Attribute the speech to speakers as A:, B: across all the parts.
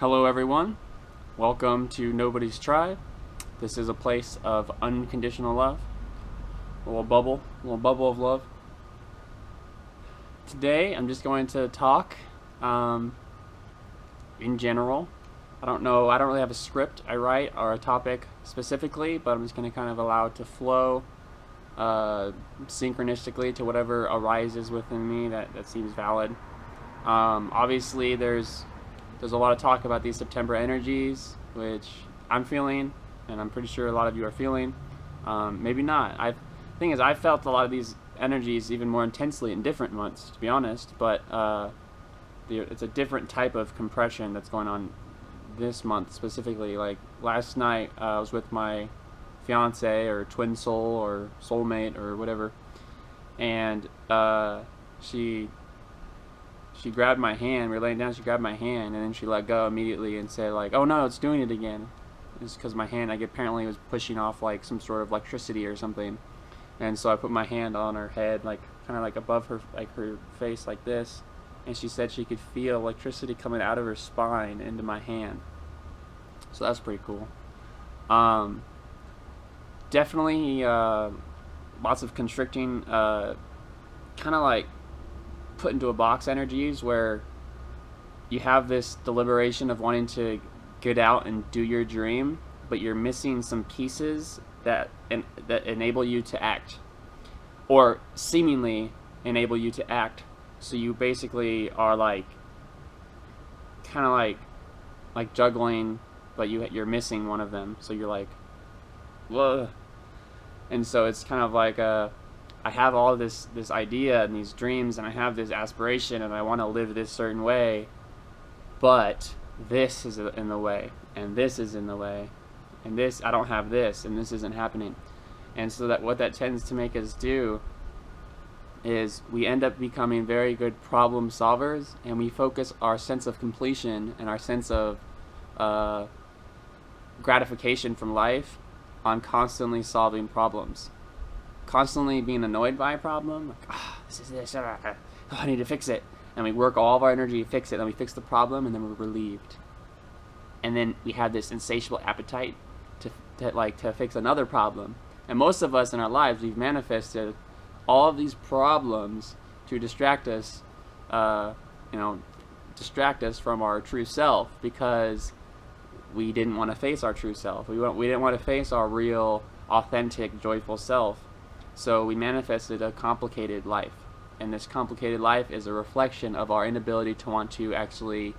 A: Hello everyone, welcome to Nobody's Tribe. This is a place of unconditional love, a little bubble of love. Today I'm just going to talk in general. I don't really have a script I write or a topic specifically, but I'm just going to kind of allow it to flow synchronistically to whatever arises within me that seems valid. Obviously there's a lot of talk about these September energies, which I'm feeling, and I'm pretty sure a lot of you are feeling. Maybe not. The thing is, I felt a lot of these energies even more intensely in different months, to be honest, but it's a different type of compression that's going on this month specifically. Like last night, I was with my fiance or twin soul or soulmate or whatever, and she grabbed my hand. We were laying down, she grabbed my hand, and then she let go immediately and said, like, oh no, it's doing it again. It's because my hand, like, apparently was pushing off, like, some sort of electricity or something. And so I put my hand on her head, like, kind of, like, above her, like, her face, like this. And she said she could feel electricity coming out of her spine into my hand. So that's pretty cool. Definitely lots of constricting, kind of, like, put into a box energies where you have this deliberation of wanting to get out and do your dream, but you're missing some pieces that enable you to act, or seemingly enable you to act. So you basically are like kind of like juggling, but you're missing one of them. So you're like, whoa. And so it's kind of like I have all this idea and these dreams, and I have this aspiration, and I want to live this certain way, but this is in the way, and this is in the way, and this, I don't have this, and this isn't happening. And so that what that tends to make us do is we end up becoming very good problem solvers, and we focus our sense of completion and our sense of gratification from life on constantly solving problems. Constantly being annoyed by a problem, like, this is this, I need to fix it, and we work all of our energy to fix it, and we fix the problem, and then we're relieved, and then we have this insatiable appetite to fix another problem. And most of us in our lives, we've manifested all of these problems to distract us, distract us from our true self, because we didn't want to face our true self. We didn't want to face our real, authentic, joyful self. So we manifested a complicated life, and this complicated life is a reflection of our inability to want to actually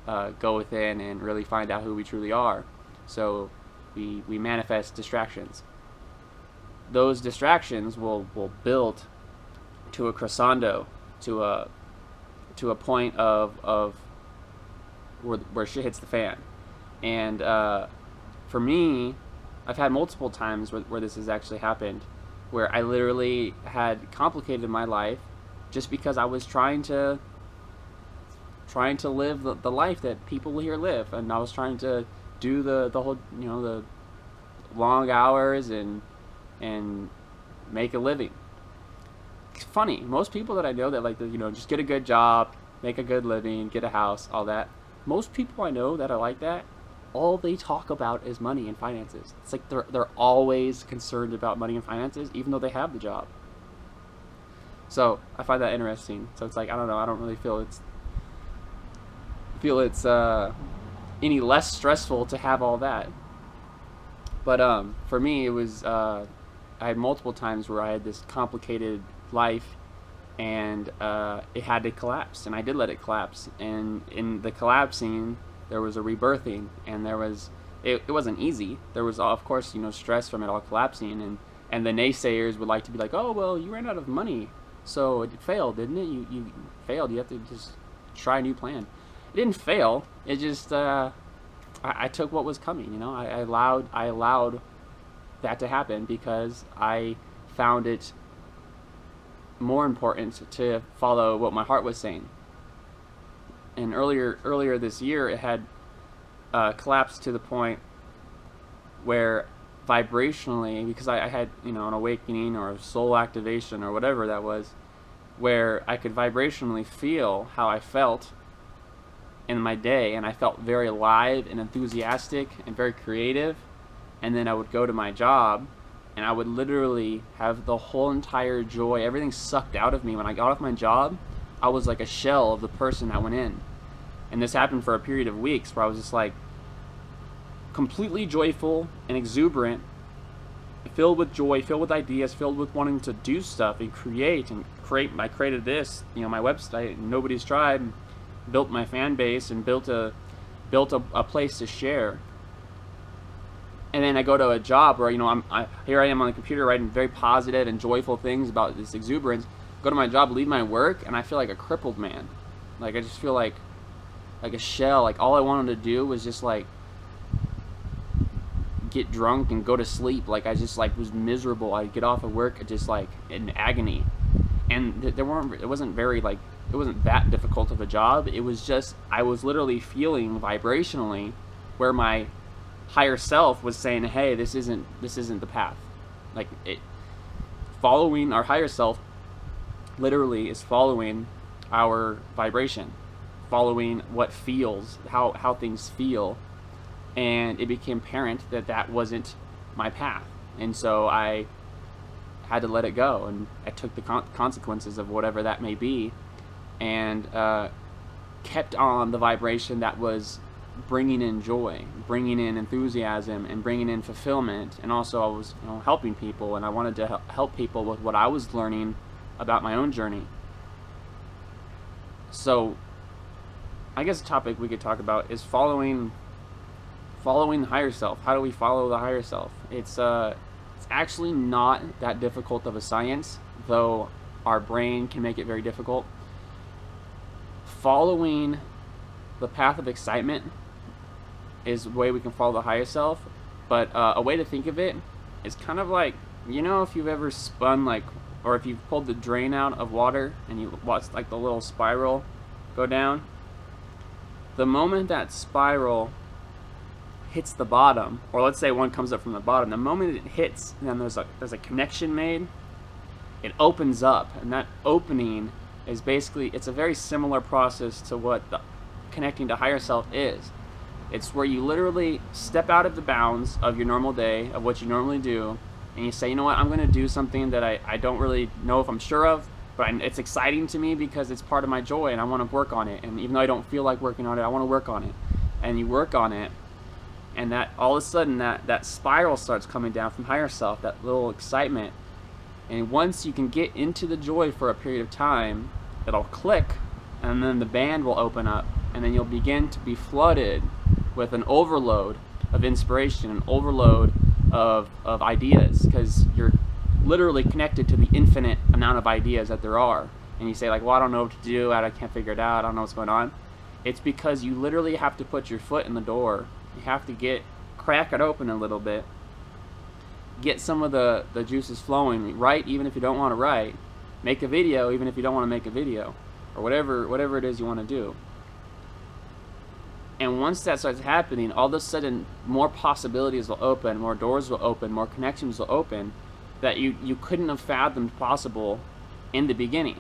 A: go within and really find out who we truly are. So we manifest distractions. Those distractions will build to a crescendo, to a point of where shit hits the fan. And for me, I've had multiple times where this has actually happened, where I literally had complicated my life just because I was trying to live the life that people here live, and I was trying to do the whole, the long hours and make a living. It's funny, most people that I know that like just get a good job, make a good living, get a house, all that, most people I know that are like that, all they talk about is money and finances. It's like they're always concerned about money and finances, even though they have the job. So I find that interesting. So it's like, I don't know, I don't really feel it's any less stressful to have all that. But for me, it was I had multiple times where I had this complicated life, and it had to collapse, and I did let it collapse. And in the collapsing, there was a rebirthing, and it wasn't easy. There was, of course, stress from it all collapsing, and the naysayers would like to be like, oh, well, you ran out of money, so it failed, didn't it? You failed. You have to just try a new plan. It didn't fail. It just I took what was coming. I allowed that to happen because I found it more important to follow what my heart was saying. And earlier this year, it had collapsed to the point where vibrationally, because I had an awakening or a soul activation or whatever that was, where I could vibrationally feel how I felt in my day, and I felt very alive and enthusiastic and very creative. And then I would go to my job, and I would literally have the whole entire joy, everything sucked out of me. When I got off my job, I was like a shell of the person that went in. And this happened for a period of weeks where I was just like completely joyful and exuberant, filled with joy, filled with ideas, filled with wanting to do stuff and create. I created this, my website, Nobodistribe, built my fan base, and built a place to share. And then I go to a job where here I am on the computer writing very positive and joyful things about this exuberance. Go to my job, leave my work, and I feel like a crippled man. Like I just feel like a shell. Like all I wanted to do was just like get drunk and go to sleep. Like I just like was miserable. I'd get off of work just like in agony. And it wasn't that difficult of a job. It was just I was literally feeling vibrationally where my higher self was saying, hey, this isn't the path. Like following our higher self literally is following our vibration, following what feels, how things feel. And it became apparent that wasn't my path. And so I had to let it go, and I took the consequences of whatever that may be, and kept on the vibration that was bringing in joy, bringing in enthusiasm, and bringing in fulfillment. And also I was helping people, and I wanted to help people with what I was learning about my own journey. So I guess a topic we could talk about is following the higher self. How do we follow the higher self? It's actually not that difficult of a science, though our brain can make it very difficult. Following the path of excitement is a way we can follow the higher self, but a way to think of it is kind of like, if you've ever spun or if you've pulled the drain out of water and you watch like the little spiral go down, the moment that spiral hits the bottom, or let's say one comes up from the bottom, the moment it hits, and then there's a connection made, it opens up, and that opening is basically, it's a very similar process to what the connecting to higher self is. It's where you literally step out of the bounds of your normal day, of what you normally do, and you say, you know what, I'm going to do something that I don't really know if I'm sure of, but it's exciting to me because it's part of my joy, and I want to work on it. And even though I don't feel like working on it, I want to work on it. And you work on it, and that all of a sudden that spiral starts coming down from higher self, that little excitement. And once you can get into the joy for a period of time, it'll click, and then the band will open up, and then you'll begin to be flooded with an overload of inspiration, an overload of ideas, because you're literally connected to the infinite amount of ideas that there are. And you say like, well, I don't know what to do, I can't figure it out, I don't know what's going on. It's because you literally have to put your foot in the door. You have to crack it open a little bit, get some of the juices flowing, write even if you don't want to write, make a video even if you don't want to make a video, or whatever it is you want to do. And once that starts happening, all of a sudden more possibilities will open, more doors will open, more connections will open that you couldn't have fathomed possible in the beginning.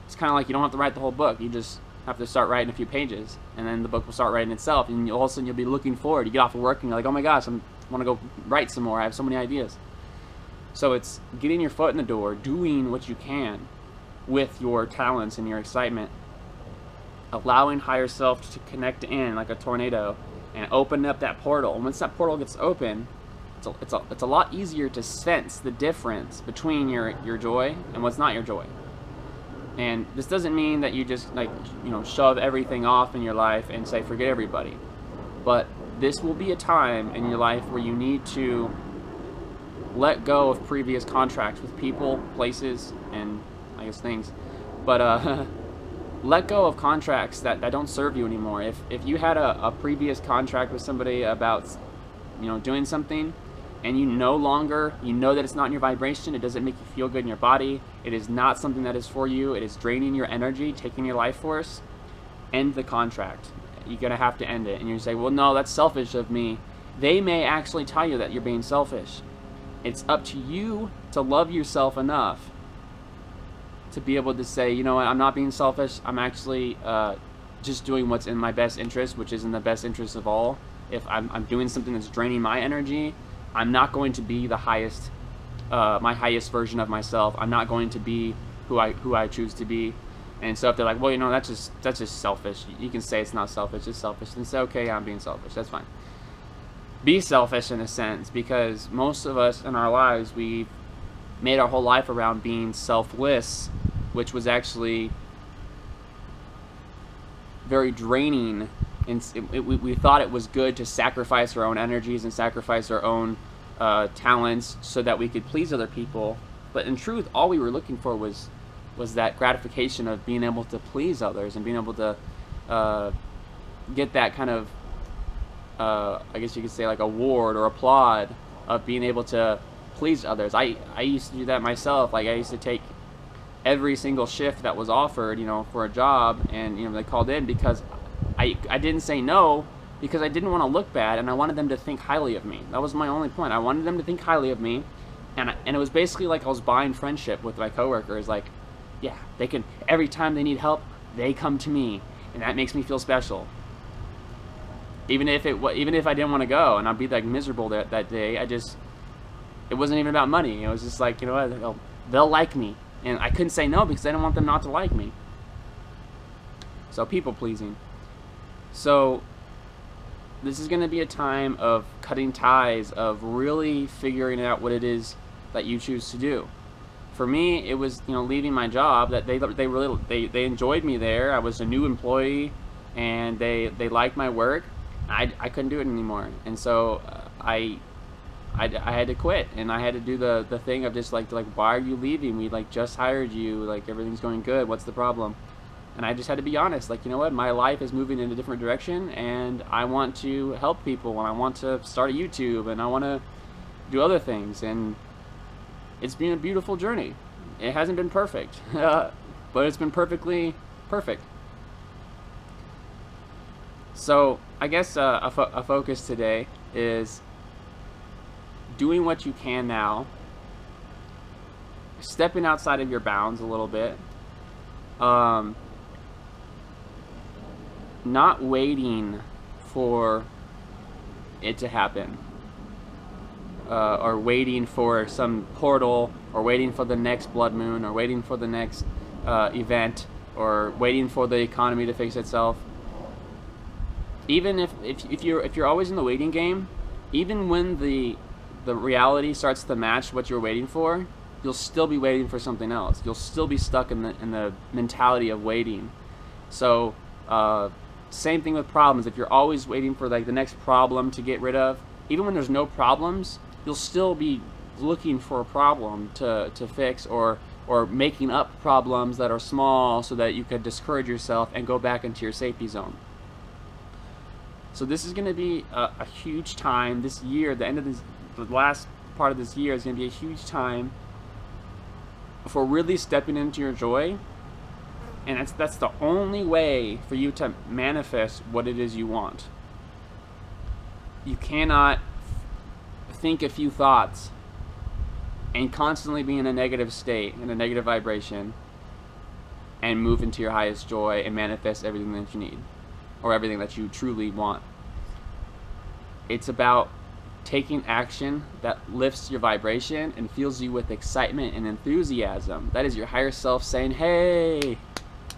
A: It's kind of like you don't have to write the whole book, you just have to start writing a few pages, and then the book will start writing itself, and all of a sudden you'll be looking forward. You get off of work and you're like, oh my gosh, I want to go write some more, I have so many ideas. So it's getting your foot in the door, doing what you can with your talents and your excitement, allowing higher self to connect in like a tornado and open up that portal. And once that portal gets open, it's a lot easier to sense the difference between your joy and what's not your joy. And this doesn't mean that you just shove everything off in your life and say forget everybody. But this will be a time in your life where you need to let go of previous contracts with people, places, and I guess things. But let go of contracts that don't serve you anymore. If you had a previous contract with somebody about doing something, and you know that it's not in your vibration, it doesn't make you feel good in your body, it is not something that is for you, it is draining your energy, taking your life force, end the contract. You're going to have to end it. And you say, well, no, that's selfish of me. They may actually tell you that you're being selfish. It's up to you to love yourself enough to be able to say, you know what, I'm not being selfish, I'm actually just doing what's in my best interest, which is in the best interest of all. If I'm doing something that's draining my energy, I'm not going to be the highest, my highest version of myself. I'm not going to be who I choose to be. And so if they're like, well, you know, that's just selfish. You can say it's not selfish, it's selfish. And say, okay, I'm being selfish. That's fine. Be selfish in a sense, because most of us in our lives, we've made our whole life around being selfless, which was actually very draining. And we thought it was good to sacrifice our own energies and sacrifice our own talents so that we could please other people. But in truth, all we were looking for was that gratification of being able to please others and being able to get that kind of, I guess you could say, like award or applaud of being able to please others. I used to do that myself. Like, I used to take every single shift that was offered, you know, for a job, and, you know, they called in, because I didn't say no because I didn't want to look bad, and I wanted them to think highly of me. That was my only point. I wanted them to think highly of me, and it was basically like I was buying friendship with my coworkers. Like, yeah, they can, every time they need help, they come to me, and that makes me feel special. Even if I didn't want to go and I'd be like miserable that day, it wasn't even about money. It was just like, you know what, they'll like me, and I couldn't say no because I didn't want them not to like me. So people pleasing. So this is going to be a time of cutting ties, of really figuring out what it is that you choose to do. For me, it was, you know, leaving my job. That they enjoyed me there. I was a new employee, and they liked my work. I couldn't do it anymore, and so I had to quit, and I had to do the thing of just like, why are you leaving? We like just hired you. Like, everything's going good. What's the problem? And I just had to be honest. Like, you know what? My life is moving in a different direction, and I want to help people, and I want to start a YouTube, and I want to do other things, and it's been a beautiful journey. It hasn't been perfect, but it's been perfectly perfect. So I guess a focus today is doing what you can now, stepping outside of your bounds a little bit, not waiting for it to happen, or waiting for some portal, or waiting for the next blood moon, or waiting for the next event, or waiting for the economy to fix itself. Even if you're always in the waiting game, even when the reality starts to match what you're waiting for, you'll still be waiting for something else. You'll still be stuck in the mentality of waiting. So same thing with problems. If you're always waiting for like the next problem to get rid of, even when there's no problems, you'll still be looking for a problem to fix, or making up problems that are small so that you could discourage yourself and go back into your safety zone. So this is going to be a huge time this year. The end of the last part of this year is going to be a huge time for really stepping into your joy, and that's the only way for you to manifest what it is you want. You cannot think a few thoughts and constantly be in a negative state, in a negative vibration, and move into your highest joy and manifest everything that you need, or everything that you truly want. It's about taking action that lifts your vibration and fills you with excitement and enthusiasm. That is your higher self saying, hey,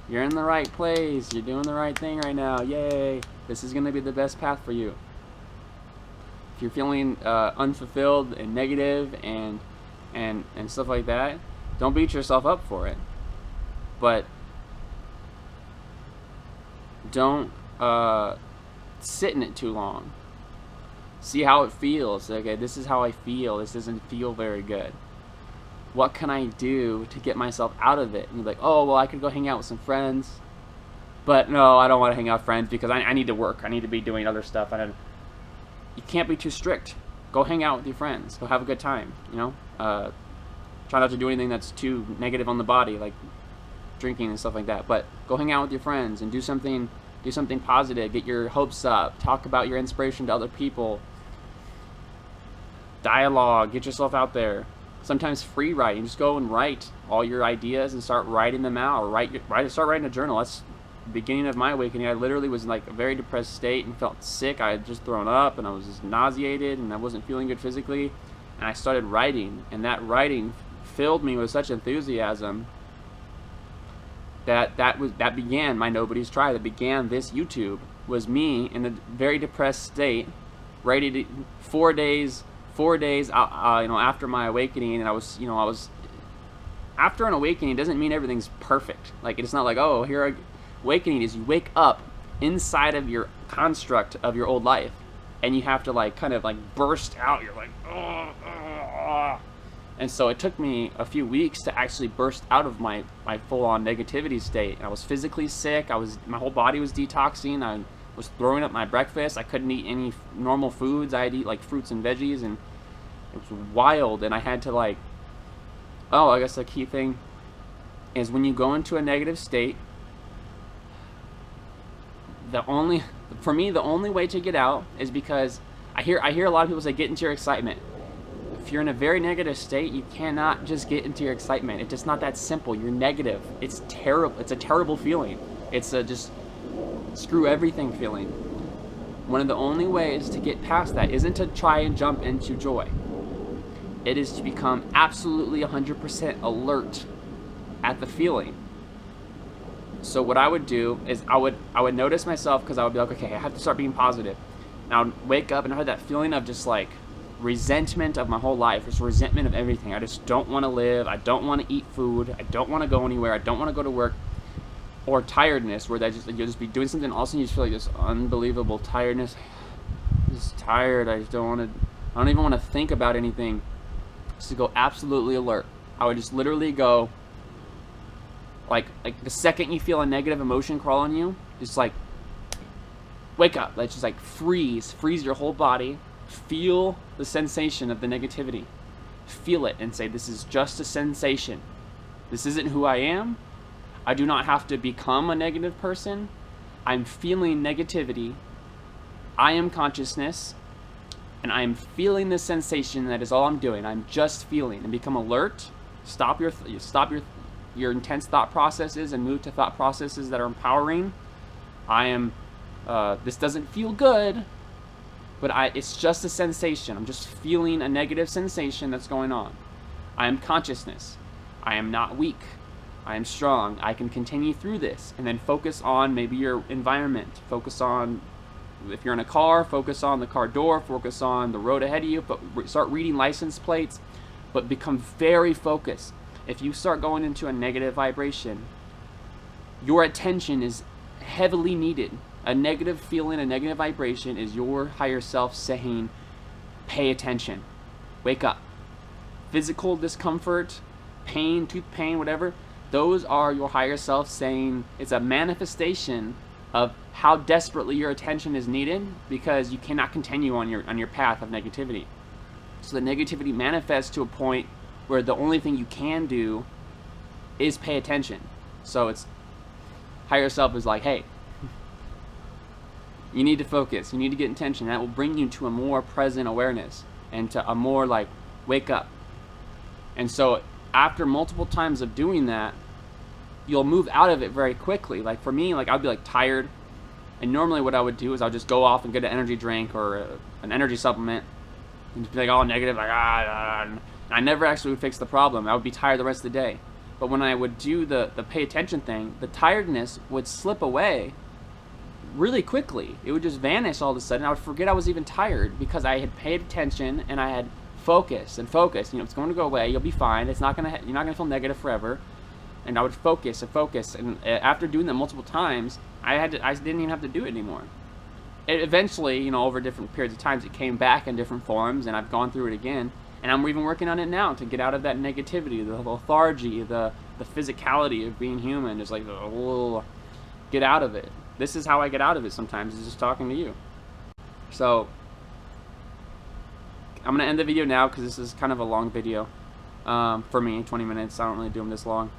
A: you're in the right place, you're doing the right thing right now, yay, this is going to be the best path for you. If you're feeling unfulfilled and negative and stuff like that, don't beat yourself up for it, but don't sit in it too long. See how it feels. Okay, this is how I feel. This doesn't feel very good. What can I do to get myself out of it? And you're like, oh, well, I could go hang out with some friends, but no, I don't want to hang out with friends because I need to work. I need to be doing other stuff. You can't be too strict. Go hang out with your friends. Go have a good time. You know, try not to do anything that's too negative on the body, like drinking and stuff like that. But go hang out with your friends and do something positive. Get your hopes up. Talk about your inspiration to other people. Dialogue. Get yourself out there. Sometimes free writing. Just go and write all your ideas and start writing them out. Or start writing a journal. That's the beginning of my awakening, I literally was in like a very depressed state and felt sick. I had just thrown up and I was just nauseated and I wasn't feeling good physically. And I started writing, and that writing filled me with such enthusiasm that began my Nobody's Tribe. That began this YouTube. Was me in a very depressed state, ready to 4 days after my awakening. And I was after an awakening doesn't mean everything's perfect. Like, it's not like, oh, here awakening is you wake up inside of your construct of your old life and you have to like kind of like burst out. You're like, oh. And so it took me a few weeks to actually burst out of my full-on negativity state. I was physically sick. My whole body was detoxing. I was throwing up my breakfast. I couldn't eat any normal foods. I'd eat like fruits and veggies, and it was wild. And I had to like, I guess the key thing is when you go into a negative state, for me, the only way to get out is because I hear a lot of people say, get into your excitement. If you're in a very negative state, you cannot just get into your excitement. It's just not that simple. You're negative. It's terrible. It's a terrible feeling. It's a just screw everything feeling. One of the only ways to get past that isn't to try and jump into joy. It is to become absolutely 100% alert at the feeling. So what I would do is I would notice myself, because I would be like, okay, I have to start being positive. And I would wake up and I had that feeling of just like resentment of my whole life, just resentment of everything. I just don't want to live. I don't want to eat food. I don't want to go anywhere. I don't want to go to work. Or tiredness, where you'll just be doing something, all of a sudden you just feel like this unbelievable tiredness. I'm just tired. I don't even want to think about anything. Just to go absolutely alert. I would just literally go, like the second you feel a negative emotion crawl on you, just like wake up. Like just like freeze your whole body. Feel the sensation of the negativity. Feel it and say, this is just a sensation. This isn't who I am. I do not have to become a negative person. I'm feeling negativity. I am consciousness, and I am feeling this sensation. That is all I'm doing. I'm just feeling, and become alert. Stop your intense thought processes and move to thought processes that are empowering. This doesn't feel good, but it's just a sensation. I'm just feeling a negative sensation that's going on. I am consciousness. I am not weak. I am strong. I can continue through this. And then focus on maybe your environment. Focus on, if you're in a car, focus on the car door. Focus on the road ahead of you. But start reading license plates. But become very focused. If you start going into a negative vibration, your attention is heavily needed. A negative feeling, a negative vibration is your higher self saying, pay attention. Wake up. Physical discomfort, pain, tooth pain, whatever, those are your higher self saying, it's a manifestation of how desperately your attention is needed, because you cannot continue on your path of negativity. So the negativity manifests to a point where the only thing you can do is pay attention. So it's higher self is like, hey, you need to focus, you need to get intention. That will bring you to a more present awareness and to a more like wake up. And so after multiple times of doing that, you'll move out of it very quickly. Like for me, like I'd be like tired, and normally what I would do is I'll just go off and get an energy drink or an energy supplement and just be like all negative, like and I never actually would fix the problem. I would be tired the rest of the day. But when I would do the pay attention thing, the tiredness would slip away really quickly. It would just vanish all of a sudden. I would forget I was even tired because I had paid attention and I had focused and focused. You know, it's going to go away. You'll be fine. You're not gonna feel negative forever. And I would focus and focus. And after doing that multiple times, I didn't even have to do it anymore. It eventually, you know, over different periods of times, it came back in different forms, and I've gone through it again. And I'm even working on it now to get out of that negativity, the lethargy, the physicality of being human. Just like, get out of it. This is how I get out of it sometimes, is just talking to you. So I'm going to end the video now because this is kind of a long video for me, 20 minutes. I don't really do them this long.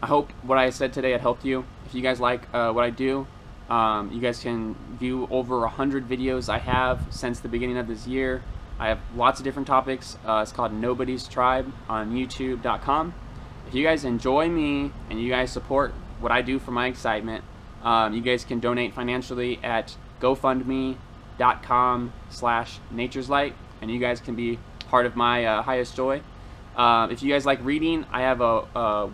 A: I hope what I said today had helped you. If you guys like what I do, you guys can view over 100 videos I have since the beginning of this year. I have lots of different topics. It's called Nobody's Tribe on YouTube.com. If you guys enjoy me and you guys support what I do for my excitement. You guys can donate financially at gofundme.com/natureslight, and you guys can be part of my highest joy. If you guys like reading, I have a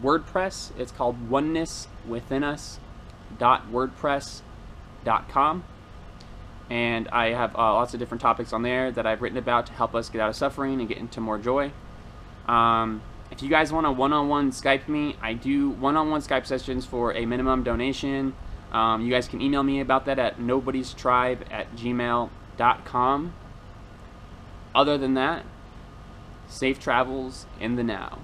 A: WordPress. It's called onenesswithinus.wordpress.com. And I have lots of different topics on there that I've written about to help us get out of suffering and get into more joy. If you guys want a one-on-one Skype me, I do one-on-one Skype sessions for a minimum donation. You guys can email me about that at nobodistribe@gmail.com. Other than that, safe travels in the now.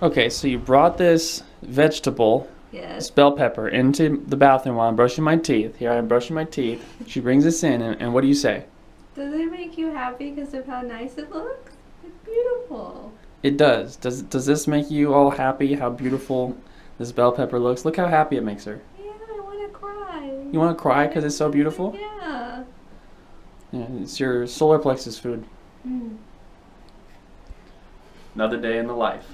A: Okay, so you brought this vegetable, this bell pepper, into the bathroom while I'm brushing my teeth. Here I am brushing my teeth. She brings this in, and what do you say?
B: Does it make you happy because of how nice it looks? It's beautiful.
A: It does. Does this make you all happy, how beautiful this bell pepper looks? Look how happy it makes her.
B: Yeah, I want to cry.
A: You want to cry because it's so beautiful?
B: Yeah.
A: Yeah, it's your solar plexus food. Another day in the life.